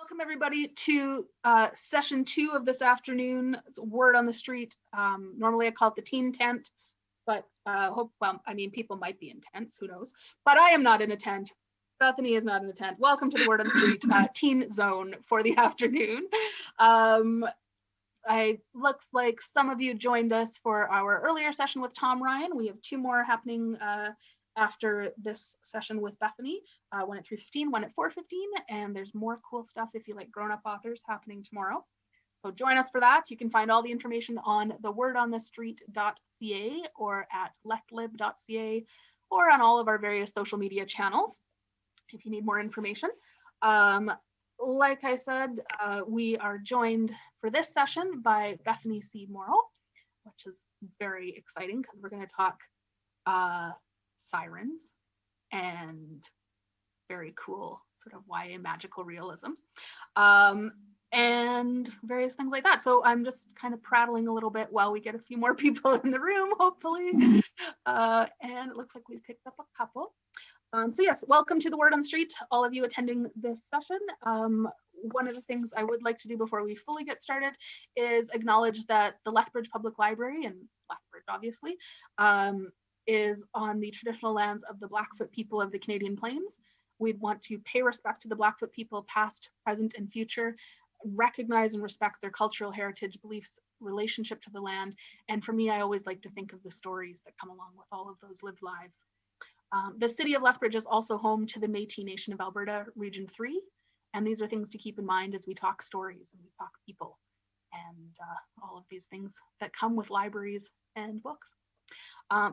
Welcome everybody to session 2 of this afternoon's Word on the Street. Normally I call it the teen tent, but people might be in tents, who knows? But I am not in a tent. Bethany is not in a tent. Welcome to the Word on the Street teen zone for the afternoon. It looks like some of you joined us for our earlier session with Tom Ryan. We have 2 more happening after this session with Bethany, one at 3:15, one at 4:15, and there's more cool stuff if you like grown-up authors happening tomorrow. So join us for that. You can find all the information on thewordonthestreet.ca or at lectlib.ca or on all of our various social media channels if you need more information. Like I said, we are joined for this session by Bethany C. Morrow, which is very exciting because we're going to talk sirens and very cool sort of YA magical realism and various things like that. So I'm just kind of prattling a little bit while we get a few more people in the room, hopefully. And it looks like we've picked up a couple. So yes, welcome to the Word on the Street, all of you attending this session. One of the things I would like to do before we fully get started is acknowledge that the Lethbridge Public Library, and Lethbridge obviously, is on the traditional lands of the Blackfoot people of the Canadian Plains. We'd want to pay respect to the Blackfoot people, past, present, and future, recognize and respect their cultural heritage, beliefs, relationship to the land. And for me, I always like to think of the stories that come along with all of those lived lives. The city of Lethbridge is also home to the Métis Nation of Alberta, Region 3. And these are things to keep in mind as we talk stories and we talk people and all of these things that come with libraries and books.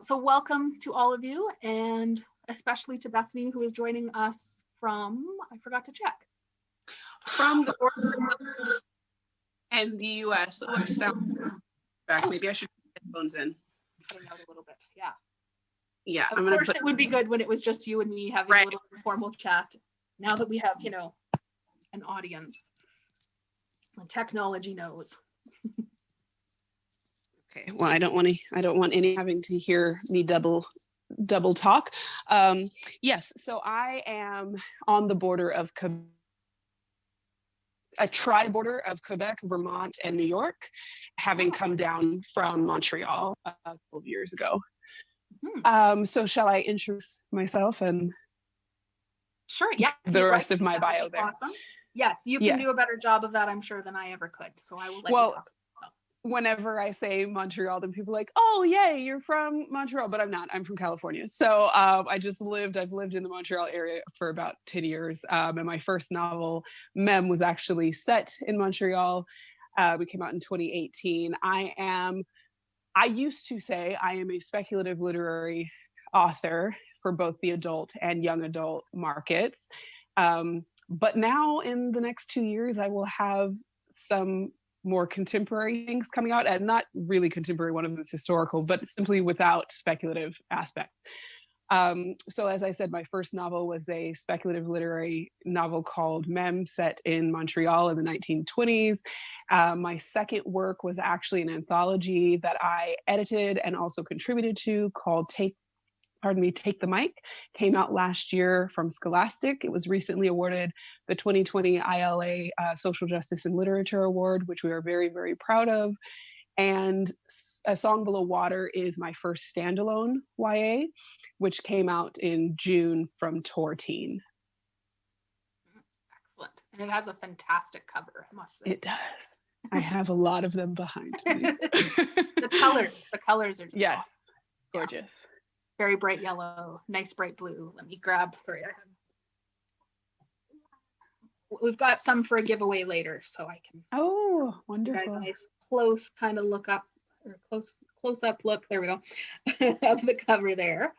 So welcome to all of you, and especially to Bethany, who is joining us from, I forgot to check. From the and the US. Oh, sound back. Maybe I should put headphones in. Cutting out a little bit, yeah. Yeah. Of course, it would be good when it was just you and me having a little informal chat. Now that we have, an audience, the technology knows. Okay. Well, I don't want any having to hear me double talk. Yes. So I am on the border of a tri-border of Quebec, Vermont, and New York, having come down from Montreal a couple of years ago. So shall I introduce myself and sure, yeah, the rest of my bio there? Awesome. Yes, you can do a better job of that, I'm sure, than I ever could. So I will let you talk. Whenever I say Montreal, then people are like, oh, yay, you're from Montreal, but I'm not. I'm from California. So I've lived in the Montreal area for about 10 years. And my first novel, Mem, was actually set in Montreal. We came out in 2018. I used to say I am a speculative literary author for both the adult and young adult markets. But now in the next 2 years, I will have some more contemporary things coming out, and not really contemporary, one of them is historical, but simply without speculative aspect. So as I said, my first novel was a speculative literary novel called Mem, set in Montreal in the 1920s. My second work was actually an anthology that I edited and also contributed to called Take the Mic, came out last year from Scholastic. It was recently awarded the 2020 ILA Social Justice and Literature Award, which we are very, very proud of. And A Song Below Water is my first standalone YA, which came out in June from Tor Teen. Excellent. And it has a fantastic cover, I must say. It does. I have a lot of them behind me. The colors are just awesome. Gorgeous. Very bright yellow, nice bright blue. Let me grab 3. We've got some for a giveaway later, so I can. Oh, wonderful! Nice close kind of look up, or close up look. There we go, of the cover there.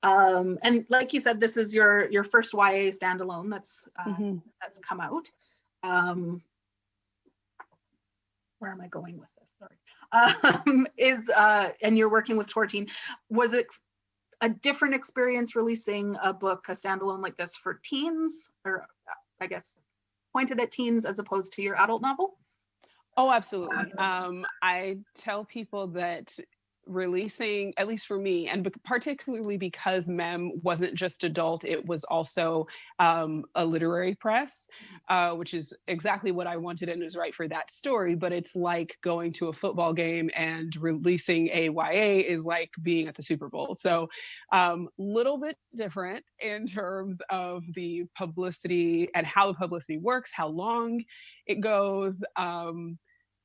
And like you said, this is your first YA standalone that's come out. Where am I going with this? Sorry. And you're working with Tor Teen. Was it a different experience releasing a book, a standalone like this, for teens, or I guess pointed at teens as opposed to your adult novel? Oh, absolutely. I tell people that releasing, at least for me, and particularly because Mem wasn't just adult, it was also a literary press, which is exactly what I wanted and was right for that story. But it's like going to a football game, and releasing a YA is like being at the Super Bowl. So little bit different in terms of the publicity and how the publicity works, how long it goes.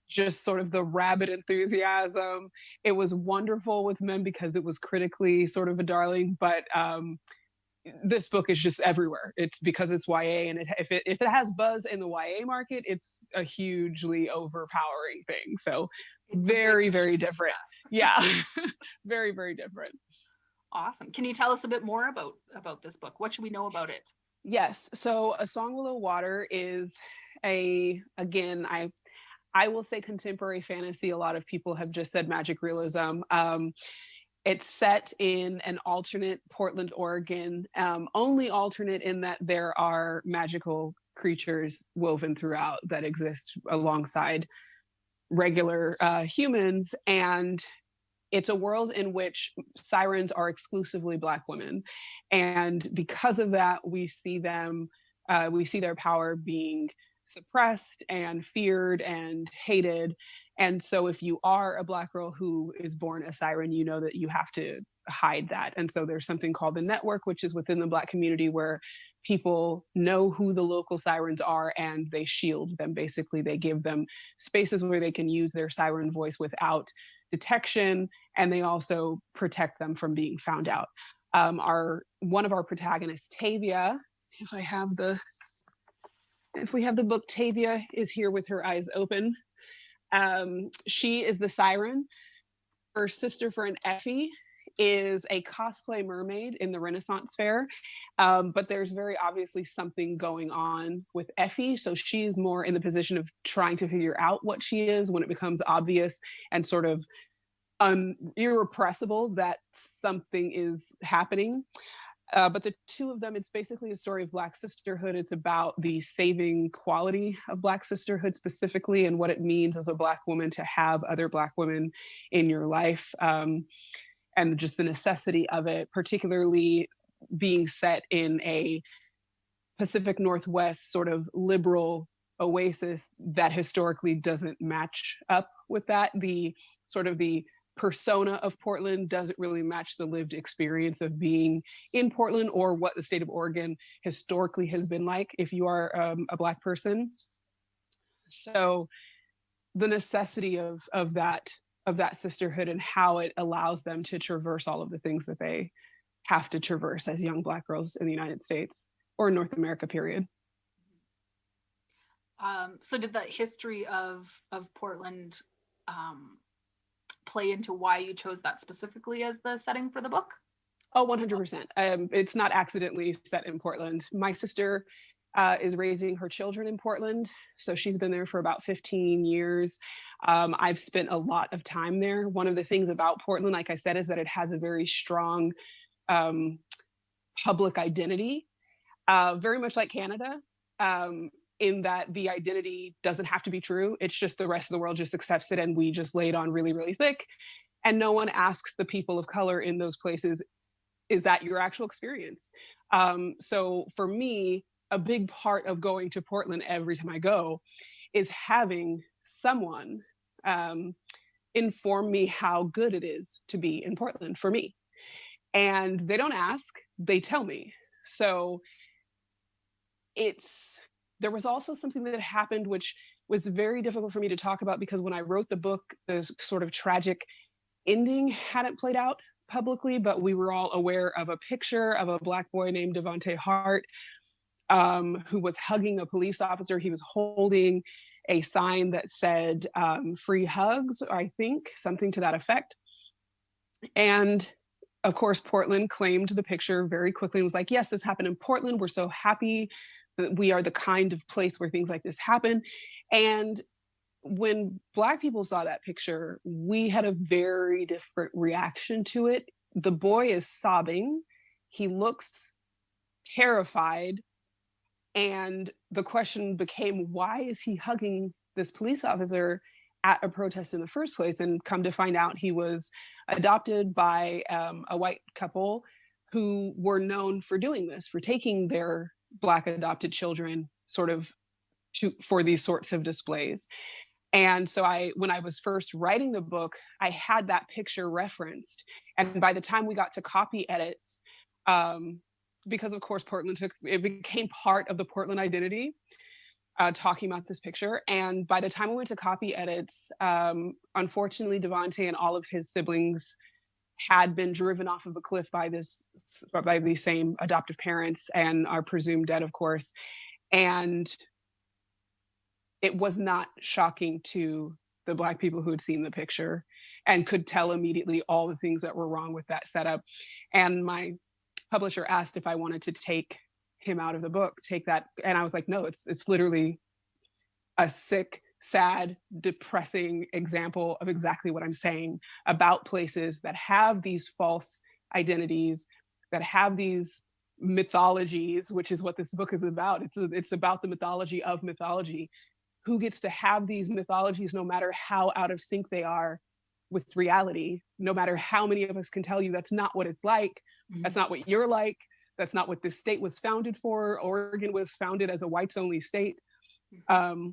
Just sort of the rabid enthusiasm. It was wonderful with Men because it was critically sort of a darling, but this book is just everywhere. It's because it's YA, and if it has buzz in the YA market, it's a hugely overpowering thing. So It's very, very different. Yes. Yeah, very, very different. Awesome. Can you tell us a bit more about this book? What should we know about it? Yes. So A Song Below Water is again, I will say contemporary fantasy. A lot of people have just said magic realism. It's set in an alternate Portland, Oregon, only alternate in that there are magical creatures woven throughout that exist alongside regular humans. And it's a world in which sirens are exclusively Black women. And because of that, we see their power being suppressed and feared and hated. And so if you are a Black girl who is born a siren, you know that you have to hide that. And so there's something called the network, which is within the Black community, where people know who the local sirens are and they shield them. Basically, they give them spaces where they can use their siren voice without detection, and they also protect them from being found out. One of our protagonists, Tavia, if we have the book, Tavia is here with her eyes open. She is the siren. Her sister friend, Effy, is a cosplay mermaid in the Renaissance Fair. But there's very obviously something going on with Effy. So she is more in the position of trying to figure out what she is when it becomes obvious and sort of irrepressible that something is happening. But the two of them, it's basically a story of Black sisterhood. It's about the saving quality of Black sisterhood specifically, and what it means as a Black woman to have other Black women in your life, and just the necessity of it, particularly being set in a Pacific Northwest sort of liberal oasis that historically doesn't match up with that. The persona of Portland doesn't really match the lived experience of being in Portland, or what the state of Oregon historically has been like if you are a Black person. So the necessity of that sisterhood and how it allows them to traverse all of the things that they have to traverse as young Black girls in the United States or North America, period. So did the history of Portland play into why you chose that specifically as the setting for the book? Oh, 100%. It's not accidentally set in Portland. My sister is raising her children in Portland, so she's been there for about 15 years. I've spent a lot of time there. One of the things about Portland, like I said, is that it has a very strong public identity, very much like Canada. In that the identity doesn't have to be true. It's just the rest of the world just accepts it, and we just lay it on really, really thick. And no one asks the people of color in those places, is that your actual experience? So for me, a big part of going to Portland every time I go is having someone inform me how good it is to be in Portland for me. And they don't ask, they tell me. So there was also something that happened which was very difficult for me to talk about, because when I wrote the book, the sort of tragic ending hadn't played out publicly, but we were all aware of a picture of a Black boy named Devonte Hart, who was hugging a police officer. He was holding a sign that said free hugs, I think, something to that effect. And of course, Portland claimed the picture very quickly and was like, yes, this happened in Portland. We're so happy that we are the kind of place where things like this happen. And when Black people saw that picture, we had a very different reaction to it. The boy is sobbing. He looks terrified. And the question became, why is he hugging this police officer? at a protest in the first place, and come to find out he was adopted by a white couple who were known for doing this, for taking their Black adopted children sort of for these sorts of displays. And so when I was first writing the book, I had that picture referenced. And by the time we got to copy edits, because of course it became part of the Portland identity, talking about this picture. And by the time we went to copy edits, unfortunately, Devontae and all of his siblings had been driven off of a cliff by these same adoptive parents, and are presumed dead, of course. And it was not shocking to the Black people who had seen the picture and could tell immediately all the things that were wrong with that setup. And my publisher asked if I wanted to take him out of the book, take that. And I was like, no, it's literally a sick, sad, depressing example of exactly what I'm saying about places that have these false identities, that have these mythologies, which is what this book is about. It's about the mythology of mythology. Who gets to have these mythologies no matter how out of sync they are with reality, no matter how many of us can tell you that's not what it's like, that's not what you're like, that's not what this state was founded for. Oregon was founded as a whites only state. So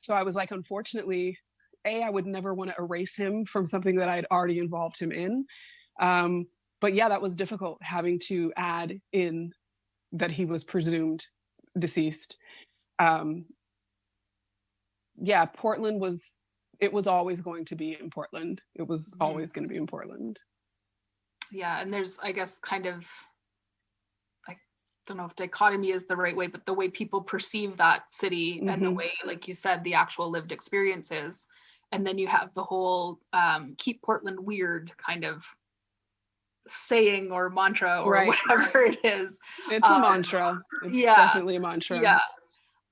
I was like, unfortunately, I would never want to erase him from something that I'd already involved him in. But yeah, that was difficult, having to add in that he was presumed deceased. Yeah, Portland was always going to be in Portland. It was always going to be in Portland. Yeah, and there's, I guess, kind of, I don't know if dichotomy is the right way, but the way people perceive that city and the way, like you said, the actual lived experiences. And then you have the whole keep Portland weird kind of saying or mantra or whatever it is. It's a mantra. It's definitely a mantra. Yeah.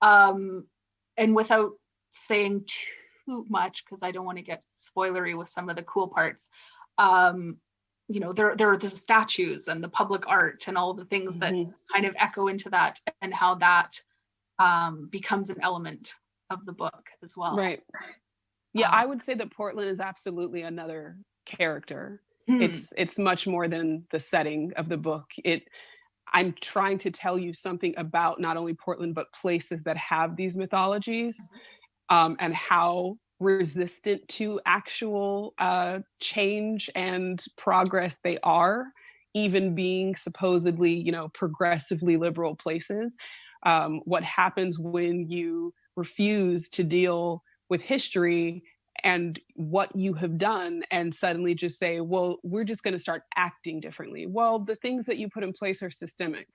And without saying too much, because I don't want to get spoilery with some of the cool parts, you know, there are the statues and the public art and all the things that kind of echo into that, and how that becomes an element of the book as well. Right. Yeah, I would say that Portland is absolutely another character. It's much more than the setting of the book. I'm trying to tell you something about not only Portland, but places that have these mythologies, and how resistant to actual change and progress they are, even being supposedly, you know, progressively liberal places. What happens when you refuse to deal with history and what you have done, and suddenly just say, well, we're just going to start acting differently. Well, the things that you put in place are systemic.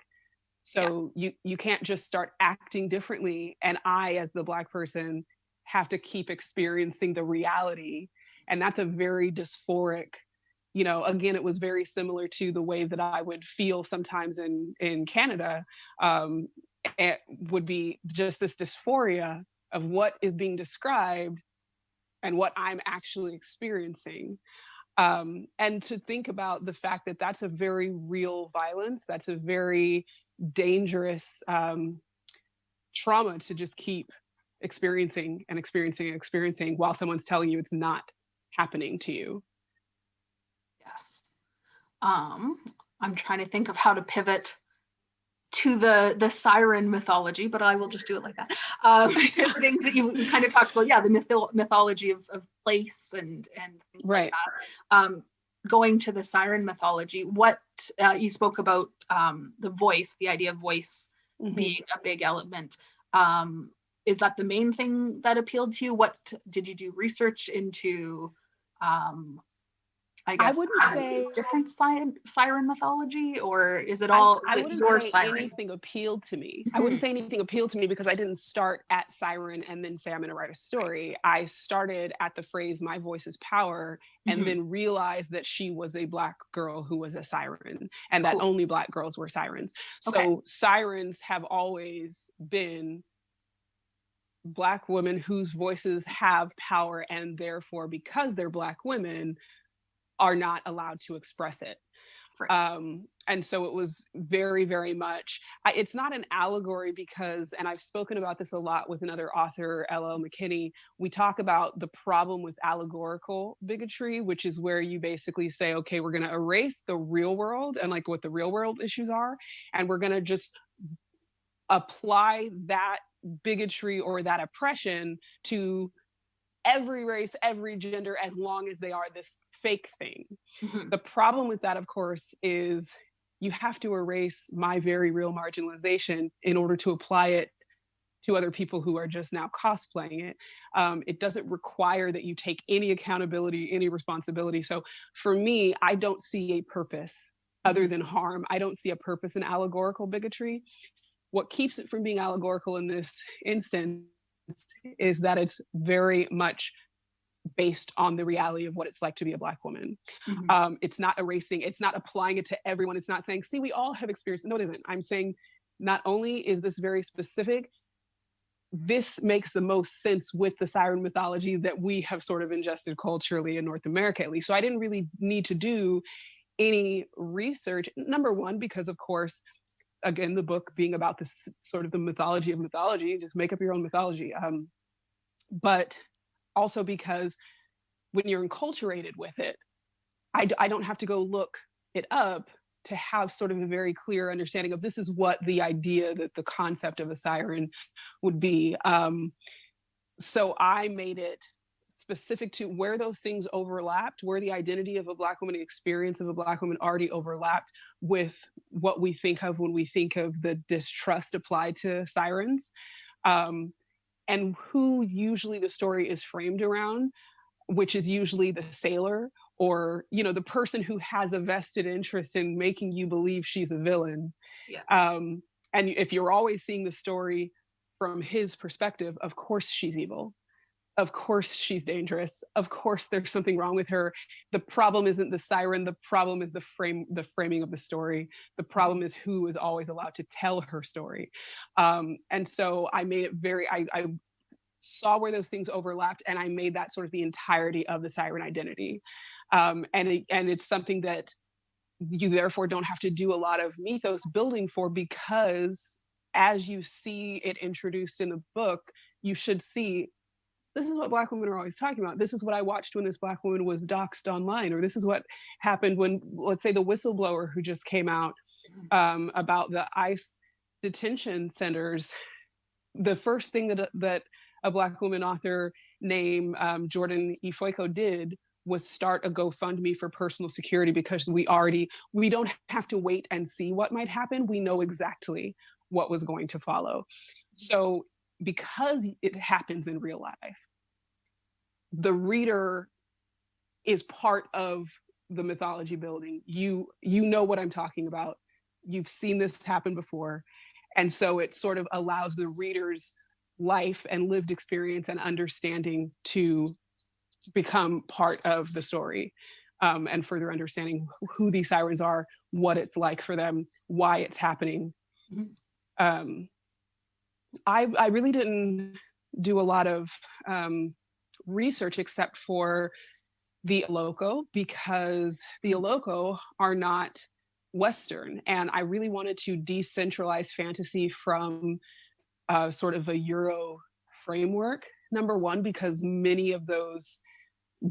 So you can't just start acting differently, and I, as the Black person, have to keep experiencing the reality. And that's a very dysphoric, you know, again, it was very similar to the way that I would feel sometimes in Canada. It would be just this dysphoria of what is being described and what I'm actually experiencing. And to think about the fact that that's a very real violence, that's a very dangerous trauma to just keep experiencing and experiencing and experiencing while someone's telling you it's not happening to you. Yes. I'm trying to think of how to pivot to the Siren mythology, but I will just do it like that. Things that you kind of talked about, the mythology of place and things like that. Going to the Siren mythology, what you spoke about, the voice, the idea of voice being a big element. Is that the main thing that appealed to you? What did you do research into? I guess I wouldn't say different siren mythology, or is it all? I wouldn't say siren? Anything appealed to me. I wouldn't say anything appealed to me because I didn't start at siren and then say I'm going to write a story. I started at the phrase "my voice is power," and then realized that she was a Black girl who was a siren, and that only Black girls were sirens. So sirens have always been Black women whose voices have power, and therefore, because they're Black women, are not allowed to express it. And so it was very, very much, it's not an allegory because, and I've spoken about this a lot with another author, L.L. McKinney, we talk about the problem with allegorical bigotry, which is where you basically say, okay, we're going to erase the real world and like what the real world issues are, and we're going to just apply that bigotry or that oppression to every race, every gender, as long as they are this fake thing. Mm-hmm. The problem with that, of course, is you have to erase my very real marginalization in order to apply it to other people who are just now cosplaying it. It doesn't require that you take any accountability, any responsibility. So for me, I don't see a purpose other than harm. I don't see a purpose in allegorical bigotry. What keeps it from being allegorical in this instance is that it's very much based on the reality of what it's like to be a Black woman. Mm-hmm. It's not erasing, it's not applying it to everyone. It's not saying, see, we all have experienced, no, it isn't. I'm saying not only is this very specific, this makes the most sense with the Siren mythology that we have sort of ingested culturally in North America, at least. So I didn't really need to do any research. Number one, because of course, again, the book being about this sort of the mythology of mythology, just make up your own mythology. But also because when you're enculturated with it, I don't have to go look it up to have sort of a very clear understanding of this is what the idea that the concept of a siren would be. So I made it specific to where those things overlapped, where the identity of a Black woman, the experience of a Black woman already overlapped with what we think of when we think of the distrust applied to sirens, and who usually the story is framed around, which is usually the sailor or, you know, the person who has a vested interest in making you believe she's a villain. Yeah. And if you're always seeing the story from his perspective, of course she's evil. Of course she's dangerous. Of course there's something wrong with her. The problem isn't the siren. The problem is the framing of the story. The problem is who is always allowed to tell her story. And so I made it very, I saw where those things overlapped, and I made that sort of the entirety of the siren identity. And it's something that you therefore don't have to do a lot of mythos building for, because as you see it introduced in the book, you should see, this is what Black women are always talking about. This is what I watched when this Black woman was doxxed online, or this is what happened when, let's say, the whistleblower who just came out about the ICE detention centers. The first thing that a Black woman author named Jordan Ifoiko did was start a GoFundMe for personal security, because we don't have to wait and see what might happen. We know exactly what was going to follow. So because it happens in real life, the reader is part of the mythology building. You know what I'm talking about. You've seen this happen before. And so it sort of allows the reader's life and lived experience and understanding to become part of the story, and further understanding who these sirens are, what it's like for them, why it's happening. Mm-hmm. I really didn't do a lot of research except for the Iloko, because the Iloko are not Western. And I really wanted to decentralize fantasy from sort of a Euro framework. Number one, because many of those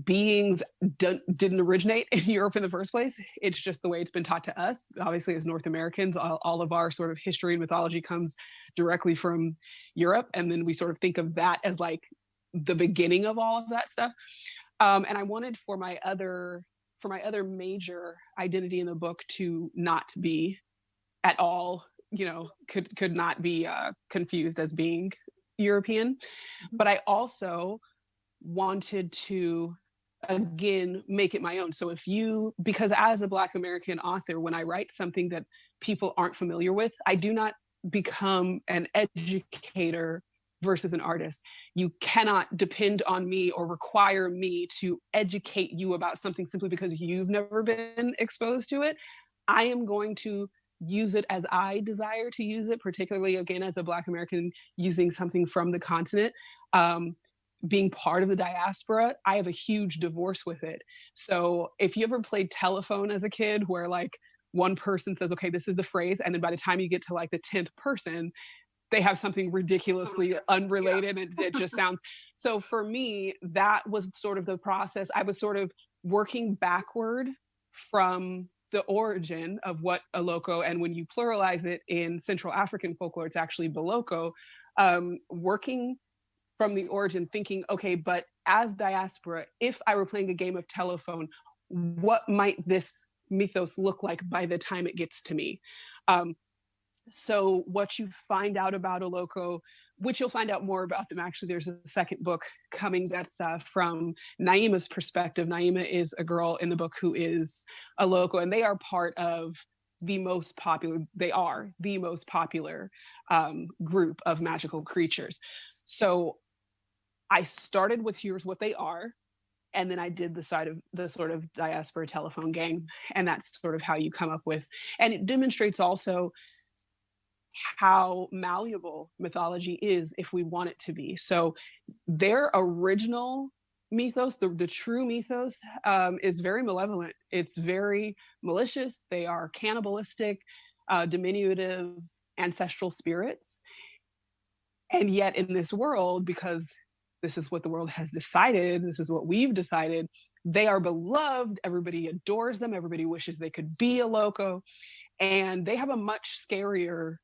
beings didn't originate in Europe in the first place. It's just the way it's been taught to us. Obviously, as North Americans, all of our sort of history and mythology comes directly from Europe. And then we sort of think of that as like the beginning of all of that stuff. And I wanted for my other major identity in the book to not be at all, could not be confused as being European. But I also wanted to, again, make it my own. So because as a Black American author, when I write something that people aren't familiar with, I do not become an educator versus an artist. You cannot depend on me or require me to educate you about something simply because you've never been exposed to it. I am going to use it as I desire to use it, particularly, again, as a Black American using something from the continent. Being part of the diaspora, I have a huge divorce with it. So if you ever played telephone as a kid, where like one person says, okay, this is the phrase. And then by the time you get to like the 10th person, they have something ridiculously unrelated. And it just sounds, so for me, that was sort of the process. I was sort of working backward from the origin of what a loco, and when you pluralize it in Central African folklore, it's actually Boloko, working from the origin, thinking, okay, but as diaspora, if I were playing a game of telephone, what might this mythos look like by the time it gets to me? So what you find out about a loco, which you'll find out more about them. Actually, there's a second book coming that's from Naima's perspective. Naima is a girl in the book who is a loco, and they are part of the most popular, group of magical creatures. So I started with here's what they are, and then I did the sort of diaspora telephone game, and that's sort of how you come up with, and it demonstrates also how malleable mythology is if we want it to be. So their original mythos, the true mythos, is very malevolent. It's very malicious. They are cannibalistic, diminutive, ancestral spirits. And yet in this world, because this is what the world has decided, this is what we've decided, they are beloved. Everybody adores them. Everybody wishes they could be a loco. And they have a much scarier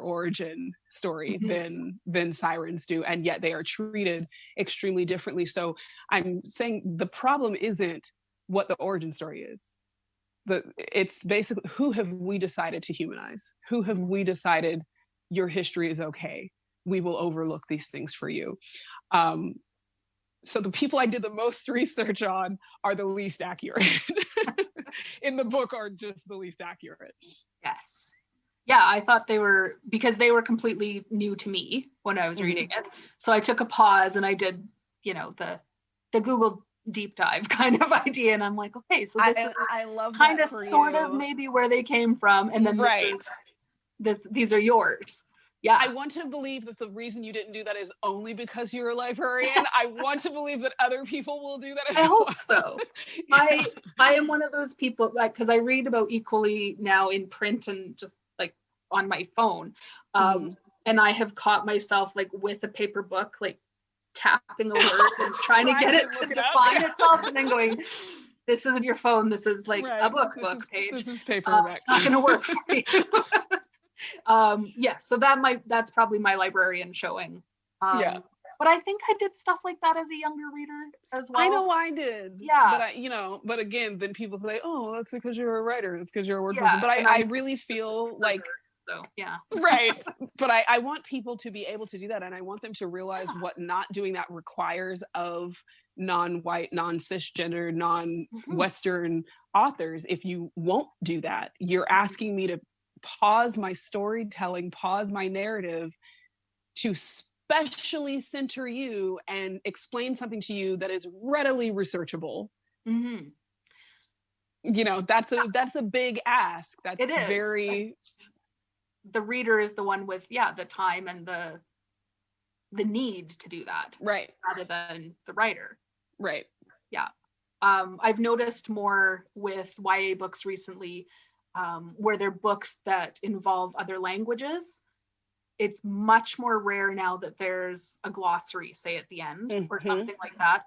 origin story than sirens do, and yet they are treated extremely differently. So I'm saying the problem isn't what the origin story is. It's basically, who have we decided to humanize? Who have we decided your history is okay? We will overlook these things for you. So the people I did the most research on are the least accurate. In the book are just the least accurate. Yes. Yeah, I thought because they were completely new to me when I was reading it. So I took a pause and I did, the Google deep dive kind of idea. And I'm like, okay, so I love kind of sort of maybe where they came from. And then these are yours. Yeah. I want to believe that the reason you didn't do that is only because you're a librarian. I want to believe that other people will do that as well. I hope so. I am one of those people, like, because I read about equally now in print and just like on my phone. And I have caught myself like with a paper book, like tapping a word and trying to get it to define itself, and then going, this isn't your phone, this is like a book page. This is paperback. It's not going to work for you. So that's probably my librarian showing. But I think I did stuff like that as a younger reader as well. I know I did. Yeah. But again, then people say, oh, that's because you're a writer. It's because you're a word person. But I really feel like, so yeah. Right. But I want people to be able to do that. And I want them to realize what not doing that requires of non-white, non-cisgender, non-Western authors. If you won't do that, you're asking me to pause my storytelling, pause my narrative to specially center you and explain something to you that is readily researchable. That's a big ask. That's it is. Very. The reader is the one with the time and the need to do that, right? Rather than the writer, right? Yeah. I've noticed more with YA books recently, where they're books that involve other languages. It's much more rare now that there's a glossary, say at the end or something like that.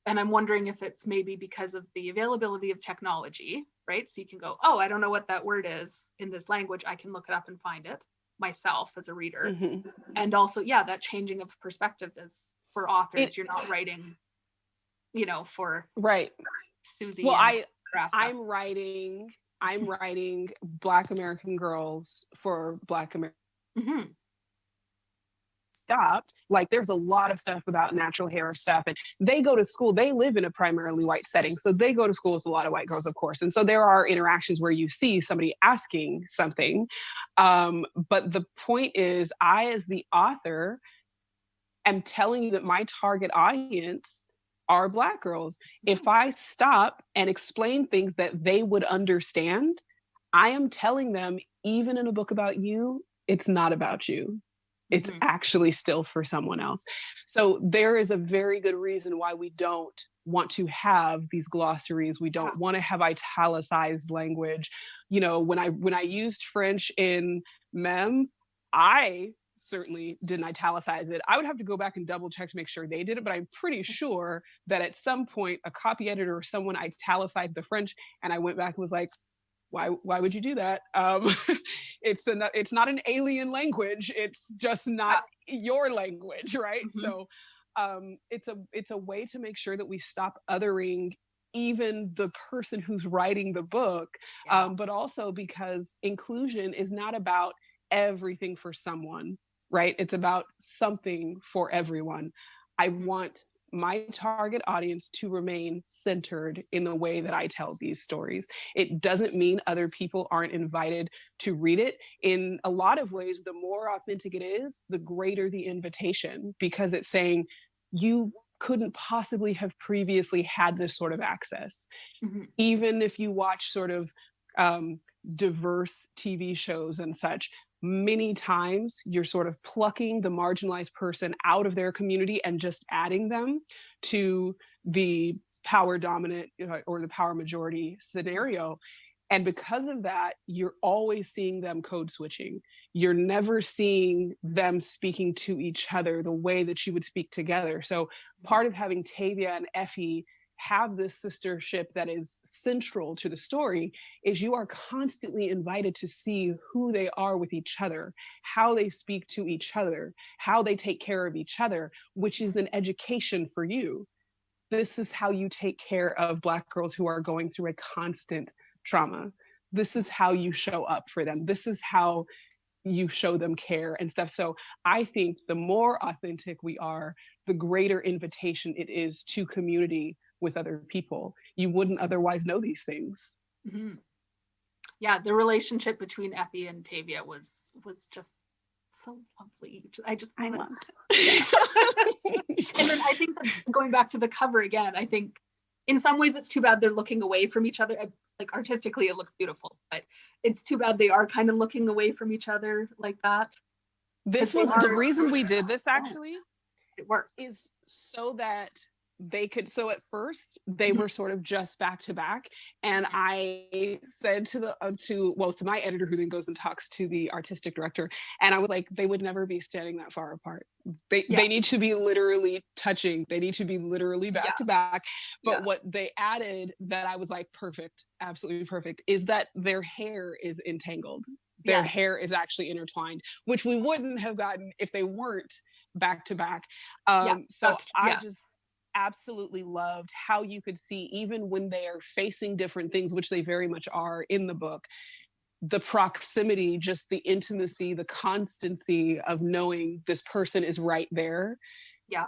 And I'm wondering if it's maybe because of the availability of technology, right? So you can go, oh, I don't know what that word is in this language. I can look it up and find it myself as a reader. And also, that changing of perspective is for authors. You're not writing, for Susie. Well, I'm writing Black American girls for Black American. Stopped. Like, there's a lot of stuff about natural hair stuff, and they go to school. They live in a primarily white setting, so they go to school with a lot of white girls, of course. And so there are interactions where you see somebody asking something, but the point is, I, as the author, am telling you that my target audience are Black girls. If I stop and explain things that they would understand, I am telling them, even in a book about you, it's not about you. It's actually still for someone else. So there is a very good reason why we don't want to have these glossaries. We don't want to have italicized language. You know, when I used French in Mem, I certainly didn't italicize it. I would have to go back and double check to make sure they did it, but I'm pretty sure that at some point a copy editor or someone italicized the French, and I went back and was like, why would you do that? It's not an alien language. It's just not your language, right? Mm-hmm. So it's a way to make sure that we stop othering even the person who's writing the book, but also because inclusion is not about everything for someone, right? It's about something for everyone. I want my target audience to remain centered in the way that I tell these stories. It doesn't mean other people aren't invited to read it. In a lot of ways, the more authentic it is, the greater the invitation, because it's saying you couldn't possibly have previously had this sort of access. Mm-hmm. Even if you watch sort of diverse TV shows and such, many times you're sort of plucking the marginalized person out of their community and just adding them to the power dominant or the power majority scenario. And because of that, you're always seeing them code switching. You're never seeing them speaking to each other the way that you would speak together. So part of having Tavia and Effy have this sistership that is central to the story is you are constantly invited to see who they are with each other, how they speak to each other, how they take care of each other, which is an education for you. This is how you take care of Black girls who are going through a constant trauma. This is how you show up for them. This is how you show them care and stuff. So I think the more authentic we are, the greater invitation it is to community with other people. You wouldn't otherwise know these things. Mm-hmm. Yeah, the relationship between Effy and Tavia was just so lovely. I loved it. And then I think that going back to the cover again, I think in some ways it's too bad they're looking away from each other. Like artistically, it looks beautiful, but it's too bad they are kind of looking away from each other like that. This was the reason we did this, actually. It works. Is so that they could, so at first they were sort of just back to back, and I said to my editor, who then goes and talks to the artistic director, and I was like, they would never be standing that far apart. They need to be literally touching. They need to be literally back to back. But what they added that I was like, perfect, absolutely perfect, is that their hair is entangled. Their hair is actually intertwined, which we wouldn't have gotten if they weren't back to back. So I just absolutely loved how you could see, even when they are facing different things, which they very much are in the book, the proximity, just the intimacy, the constancy of knowing this person is right there. Yeah.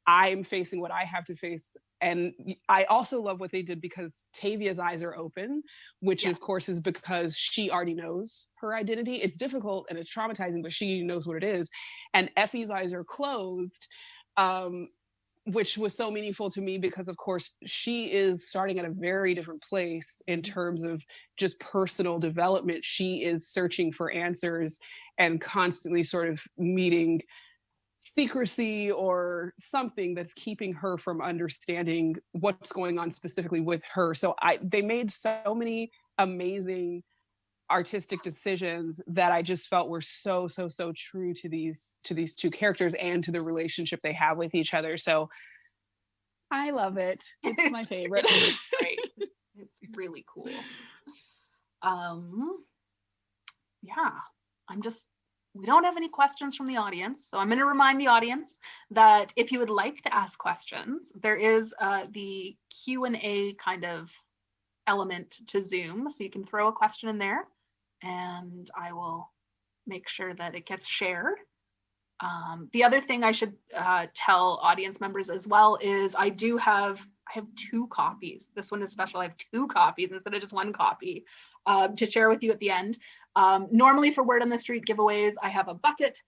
I'm facing what I have to face. And I also love what they did because Tavia's eyes are open, which of course is because she already knows her identity. It's difficult and it's traumatizing, but she knows what it is. And Effy's eyes are closed, which was so meaningful to me because, of course, she is starting at a very different place in terms of just personal development. She is searching for answers and constantly sort of meeting secrecy or something that's keeping her from understanding what's going on specifically with her. So they made so many amazing artistic decisions that I just felt were so true to these two characters and to the relationship they have with each other. So I love it. It's my favorite. It's great. It's really cool. We don't have any questions from the audience, so I'm going to remind the audience that if you would like to ask questions, there is the Q&A kind of element to Zoom, so you can throw a question in there and I will make sure that it gets shared. The other thing I should tell audience members as well is I have 2 copies. This one is special. I have 2 copies instead of just 1 copy to share with you at the end. Normally for Word on the Street giveaways, I have a bucket.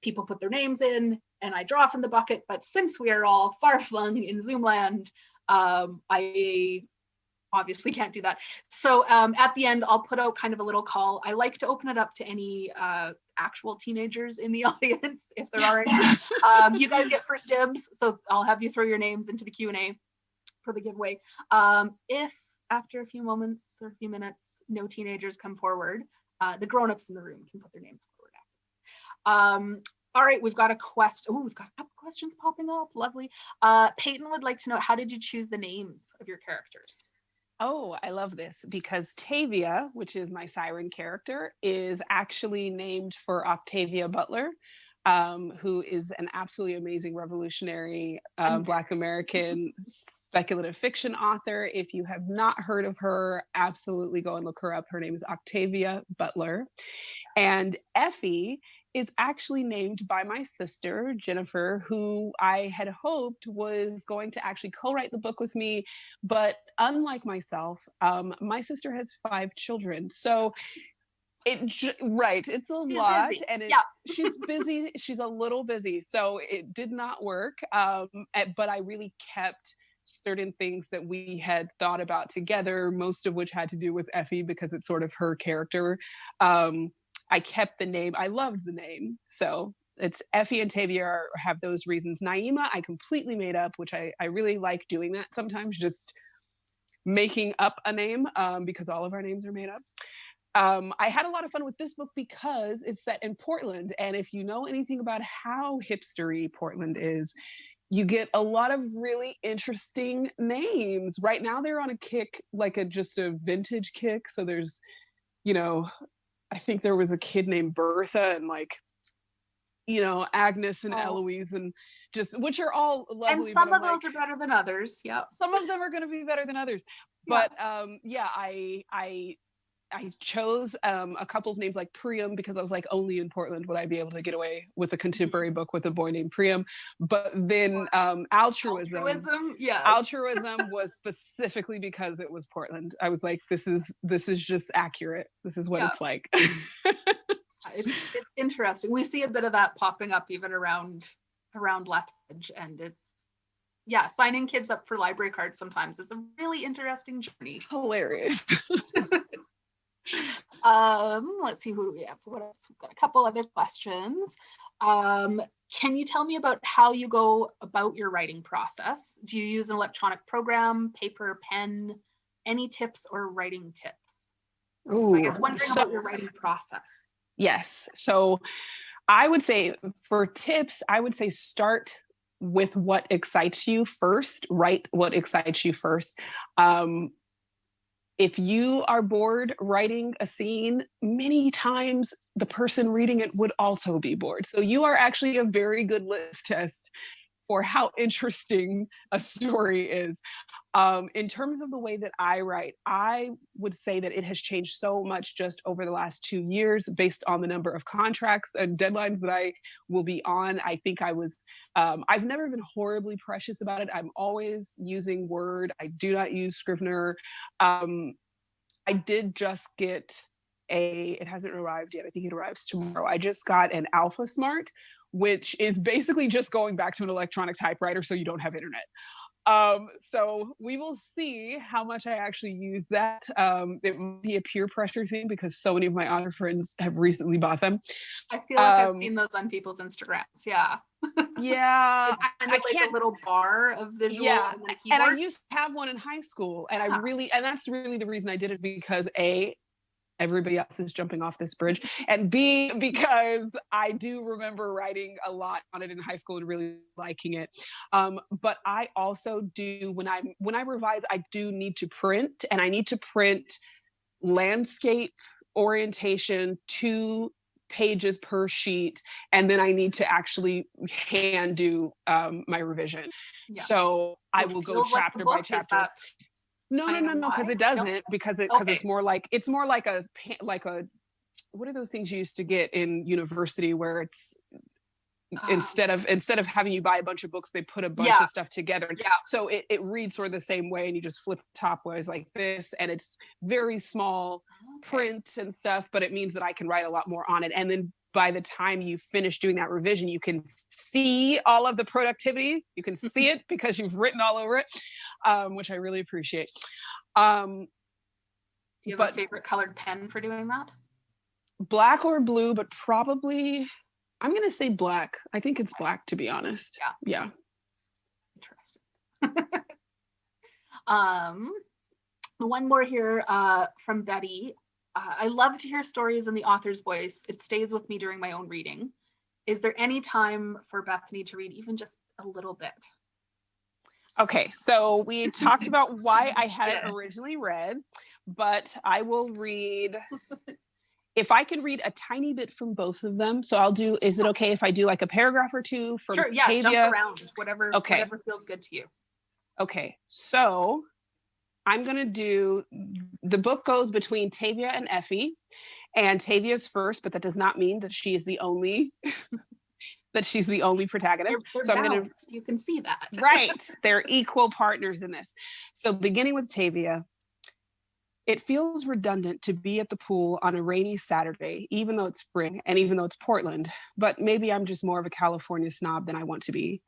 People put their names in and I draw from the bucket. But since we are all far-flung in Zoom land, I obviously can't do that. So at the end, I'll put out kind of a little call. I like to open it up to any actual teenagers in the audience, if there are any. You guys get first dibs, so I'll have you throw your names into the Q&A. for the giveaway. If after a few moments or a few minutes, no teenagers come forward, the grown-ups in the room can put their names forward after. All right, we've got a quest. Oh, we've got a couple questions popping up. Lovely. Peyton would like to know, how did you choose the names of your characters? Oh, I love this because Tavia, which is my Siren character, is actually named for Octavia Butler, who is an absolutely amazing revolutionary Black American speculative fiction author. If you have not heard of her, absolutely go and look her up. Her name is Octavia Butler. And Effy is actually named by my sister, Jennifer, who I had hoped was going to actually co-write the book with me. But unlike myself, my sister has 5 children. So it's a lot. Busy. And she's busy. She's a little busy. So it did not work. But I really kept certain things that we had thought about together, most of which had to do with Effy because it's sort of her character. I kept the name. I loved the name. So it's Effy and Tavia have those reasons. Naima, I completely made up, which I really like doing that sometimes, just making up a name because all of our names are made up. I had a lot of fun with this book because it's set in Portland. And if you know anything about how hipstery Portland is, you get a lot of really interesting names. Right now they're on a kick, like just a vintage kick. So there's, I think there was a kid named Bertha and Agnes and Eloise and which are all lovely. And some of those are better than others. Yeah. Some of them are going to be better than others. But I chose a couple of names like Priam because I was like, only in Portland would I be able to get away with a contemporary book with a boy named Priam. But then altruism was specifically because it was Portland. I was like, this is just accurate. This is what it's like. It's interesting. We see a bit of that popping up even around Lethbridge, and it's signing kids up for library cards sometimes is a really interesting journey. Hilarious. Let's see, who do we have? What else? We've got a couple other questions. Can you tell me about how you go about your writing process? Do you use an electronic program, paper, pen? Any tips or writing tips? Ooh, so I guess wondering about your writing process. Yes. So I would say for tips, start with what excites you first. Write what excites you first. If you are bored writing a scene, many times the person reading it would also be bored. So you are actually a very good litmus test for how interesting a story is. In terms of the way that I write, I would say that it has changed so much just over the last 2 years based on the number of contracts and deadlines that I will be on. I think I've never been horribly precious about it. I'm always using Word. I do not use Scrivener. I did just get it hasn't arrived yet. I think it arrives tomorrow. I just got an Alpha Smart, which is basically just going back to an electronic typewriter so you don't have internet. So we will see how much I actually use that. It might be a peer pressure thing because so many of my other friends have recently bought them. I feel like I've seen those on people's Instagrams. Yeah. Yeah. It's kind of like a little bar of visual. Yeah. And I used to have one in high school, and and that's really the reason I did it, because everybody else is jumping off this bridge, and B, because I do remember writing a lot on it in high school and really liking it. But I also do, when I revise, I do need to print, and I need to print landscape orientation, 2 pages per sheet, and then I need to actually hand do my revision. Yeah. So I will go chapter by chapter. No, because it doesn't, because it's more like a what are those things you used to get in university where it's instead of having you buy a bunch of books, they put a bunch of stuff together. Yeah. So it reads sort of the same way, and you just flip top ways like this, and it's very small print and stuff, but it means that I can write a lot more on it. And then by the time you finish doing that revision, you can see all of the productivity. You can see it because you've written all over it, which I really appreciate. Do you have a favorite colored pen for doing that? Black or blue, but probably I'm going to say black. I think it's black, to be honest. Yeah. Interesting. One more here from Betty. I love to hear stories in the author's voice. It stays with me during my own reading. Is there any time for Bethany to read even just a little bit? Okay, so we talked about why I had it originally read, but I will read, if I can read a tiny bit from both of them. So I'll do, is it okay if I do like a paragraph or two from Sure, yeah, Tavia? jump around, whatever feels good to you. Okay, so I'm going to do, the book goes between Tavia and Effy, and Tavia's first, but that does not mean that she is the only she's the only protagonist. They're so balanced. I'm going to, you can see that. Right, they're equal partners in this. So beginning with Tavia, it feels redundant to be at the pool on a rainy Saturday, even though it's spring and even though it's Portland, but maybe I'm just more of a California snob than I want to be.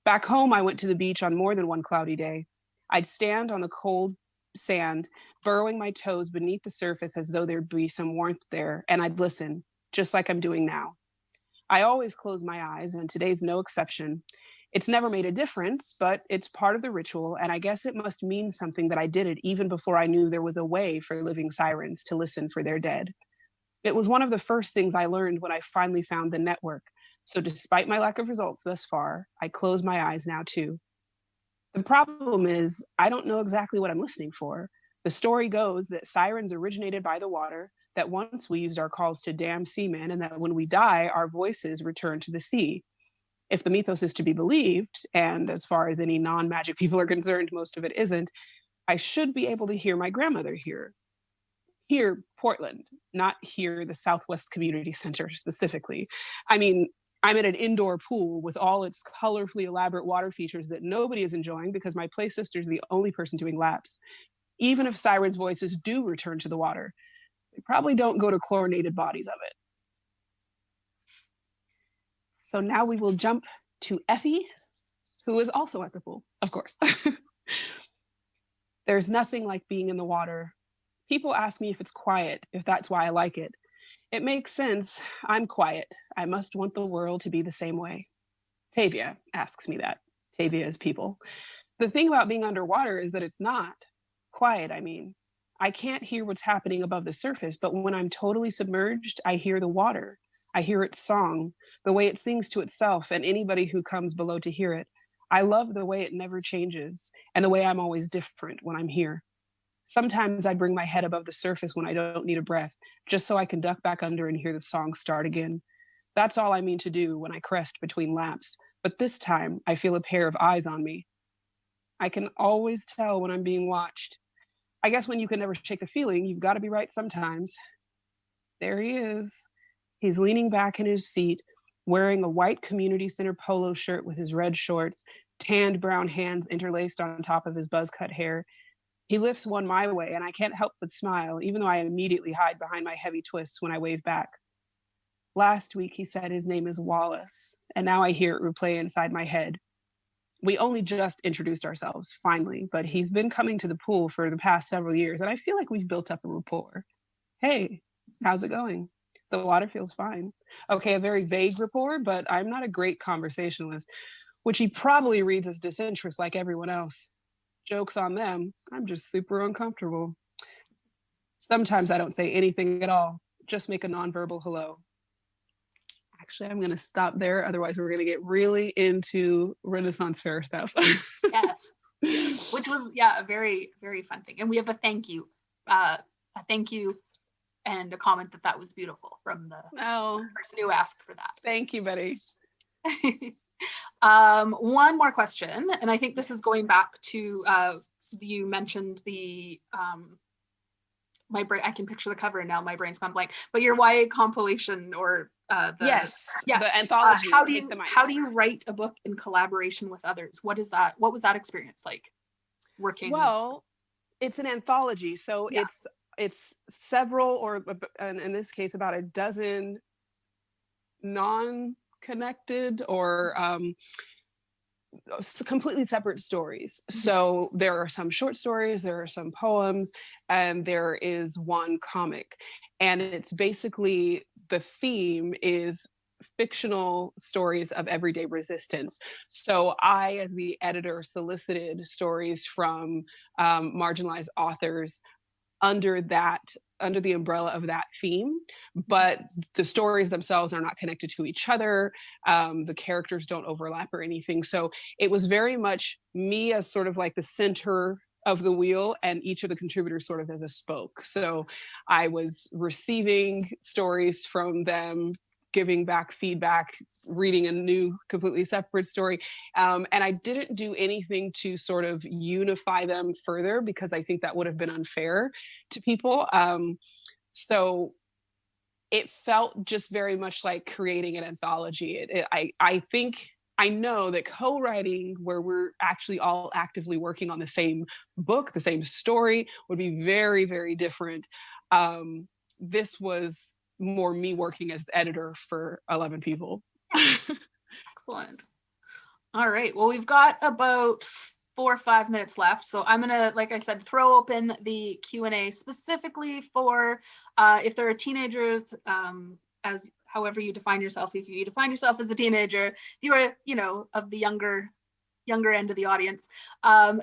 Back home, I went to the beach on more than one cloudy day. I'd stand on the cold sand, burrowing my toes beneath the surface as though there'd be some warmth there, and I'd listen, just like I'm doing now. I always close my eyes, and today's no exception. It's never made a difference, but it's part of the ritual, and I guess it must mean something that I did it even before I knew there was a way for living sirens to listen for their dead. It was one of the first things I learned when I finally found the network, so despite my lack of results thus far, I close my eyes now too. The problem is, I don't know exactly what I'm listening for. The story goes that sirens originated by the water, that once we used our calls to damn seamen, and that when we die, our voices return to the sea. If the mythos is to be believed, and as far as any non-magic people are concerned, most of it isn't, I should be able to hear my grandmother here. Here, Portland, not here, the Southwest Community Center specifically. I mean, I'm at an indoor pool with all its colorfully elaborate water features that nobody is enjoying because my play sister's the only person doing laps. Even if sirens' voices do return to the water, they probably don't go to chlorinated bodies of it. So now we will jump to Effy, who is also at the pool, of course. There's nothing like being in the water. People ask me if it's quiet, if that's why I like it. It makes sense. I'm quiet. I must want the world to be the same way. Tavia asks me that. Tavia is people. The thing about being underwater is that it's not quiet, I mean. I can't hear what's happening above the surface, but when I'm totally submerged, I hear the water. I hear its song, the way it sings to itself and anybody who comes below to hear it. I love the way it never changes and the way I'm always different when I'm here. Sometimes I bring my head above the surface when I don't need a breath, just so I can duck back under and hear the song start again. That's all I mean to do when I crest between laps, but this time I feel a pair of eyes on me. I can always tell when I'm being watched. I guess when you can never shake the feeling, you've got to be right sometimes. There he is. He's leaning back in his seat, wearing a white community center polo shirt with his red shorts, tanned brown hands interlaced on top of his buzz cut hair. He lifts one my way, and I can't help but smile, even though I immediately hide behind my heavy twists when I wave back. Last week, he said his name is Wallace, and now I hear it replay inside my head. We only just introduced ourselves, finally, but he's been coming to the pool for the past several years, and I feel like we've built up a rapport. Hey, how's it going? The water feels fine. Okay, a very vague rapport, but I'm not a great conversationalist, which he probably reads as disinterest like everyone else. Joke's on them. I'm just super uncomfortable. Sometimes I don't say anything at all, just make a nonverbal hello. Actually, I'm going to stop there. Otherwise, we're going to get really into Renaissance fair stuff. Yes. Which was, yeah, a very, very fun thing. And we have a thank you. A thank you and a comment that was beautiful from the person who asked for that. Thank you, Betty. One more question, and I think this is going back to you mentioned the my brain. I can picture the cover and now my brain's gone blank. But your YA compilation or the anthology. How do you write a book in collaboration with others? What is that? What was that experience like? Working. Well, it's an anthology, so it's several, or in this case, about a dozen non-connected or completely separate stories. So there are some short stories, there are some poems, and there is one comic. And it's basically, the theme is fictional stories of everyday resistance. So I, as the editor, solicited stories from marginalized authors under the umbrella of that theme, but the stories themselves are not connected to each other. The characters don't overlap or anything. So it was very much me as sort of like the center of the wheel, and each of the contributors sort of as a spoke. So I was receiving stories from them, giving back feedback, reading a new, completely separate story. And I didn't do anything to sort of unify them further, because I think that would have been unfair to people. So it felt just very much like creating an anthology. I know that co-writing, where we're actually all actively working on the same book, the same story, would be very, very different. This was more me working as editor for 11 people. Excellent. All right. Well, we've got about 4 or 5 minutes left. So I'm going to, like I said, throw open the Q&A specifically for if there are teenagers, as however you define yourself. If you define yourself as a teenager, if you are, of the younger end of the audience,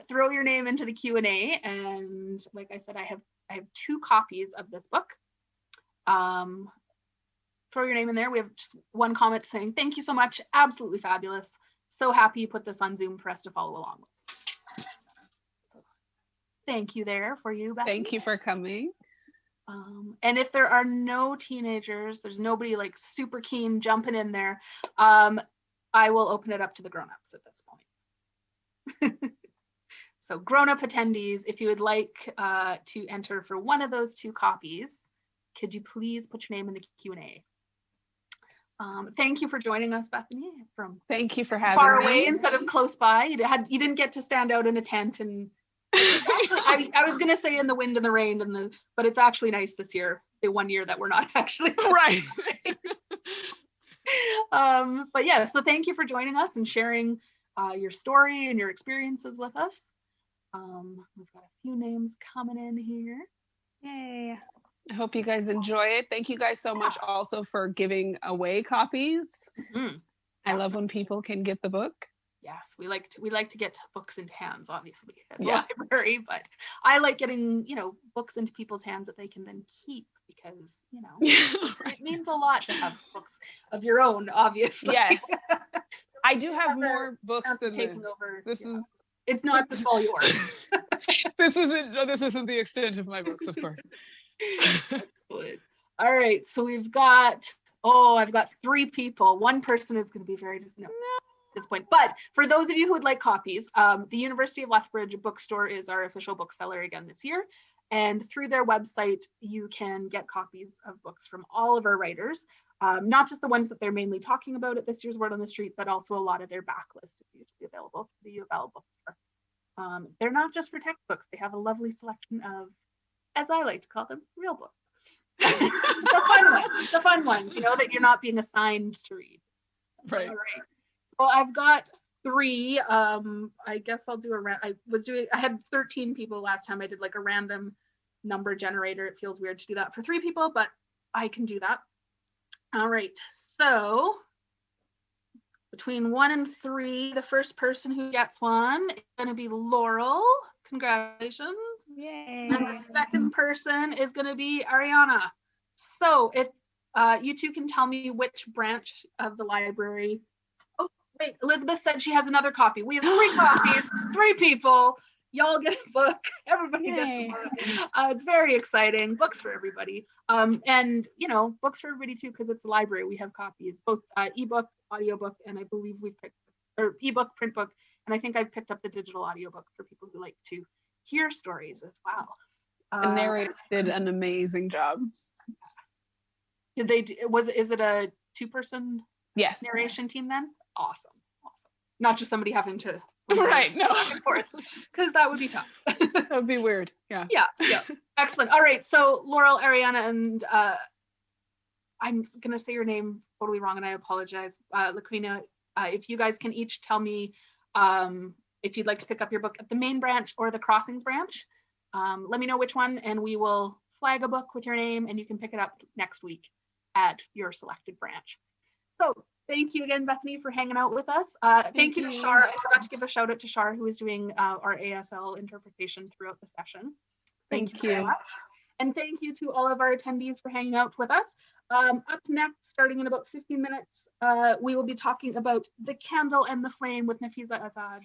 throw your name into the Q&A. And like I said, I have 2 copies of this book. Throw your name in there. We have just one comment saying, "Thank you so much. Absolutely fabulous. So happy you put this on Zoom for us to follow along with." So, thank you there for you, Bethany. Thank you for coming. And if there are no teenagers, there's nobody like super keen jumping in there, I will open it up to the grown-ups at this point. So grown-up attendees, if you would like to enter for one of those 2 copies, could you please put your name in the Q&A? Thank you for joining us, Bethany, from Thank you for having far me. away instead of close by. You didn't get to stand out in a tent, and I was gonna say in the wind and the rain but it's actually nice this year, the one year that we're not actually right. But yeah, so thank you for joining us and sharing your story and your experiences with us. We've got a few names coming in here. Yay. I hope you guys enjoy it. Thank you guys so much also for giving away copies. Mm-hmm. I love when people can get the book. Yes, we like to get books into hands, obviously, as a library, but I like getting, books into people's hands that they can then keep, because, it means a lot to have books of your own, obviously. Yes. I do have more books than this. It's not just all yours. This isn't the extent of my books, of course. Excellent. All right, so I've got 3 people. One person is going to be very disappointed at this point, but for those of you who would like copies, the University of Lethbridge bookstore is our official bookseller again this year, and through their website you can get copies of books from all of our writers, not just the ones that they're mainly talking about at this year's Word on the Street, but also a lot of their backlist is usually available at the U of L bookstore. They're not just for textbooks. They have a lovely selection of, as I like to call them, real books. the fun ones, that you're not being assigned to read. Right. All right. So I've got 3. I guess I'll do I had 13 people last time. I did like a random number generator. It feels weird to do that for 3 people, but I can do that. All right. So between 1 and 3, the first person who gets one is going to be Laurel. Congratulations. Yay. And the second person is going to be Ariana. So if you 2 can tell me which branch of the library. Oh, wait, Elizabeth said she has another copy. We have 3 copies, 3 people. Y'all get a book. Everybody gets a book. It's very exciting. Books for everybody. And, books for everybody too, because it's a library. We have copies, both ebook, audiobook, and I believe we've picked, or ebook, print book. And I think I've picked up the digital audiobook for people who like to hear stories as well. The narrator did an amazing job. Is it a 2-person narration team then? Awesome. Not just somebody having to right, no, back and forth, because that would be tough. That would be weird. Yeah. Excellent. All right, so Laurel, Ariana, and I'm gonna say your name totally wrong, and I apologize. Laquina, if you guys can each tell me if you'd like to pick up your book at the main branch or the Crossings branch, let me know which one, and we will flag a book with your name, and you can pick it up next week at your selected branch. So thank you again, Bethany, for hanging out with us. Thank you to Shar. I forgot to give a shout out to Shar, who is doing our ASL interpretation throughout the session. Thank you very much. And thank you to all of our attendees for hanging out with us. Up next, starting in about 15 minutes, we will be talking about The Candle and the Flame with Nafisa Azad.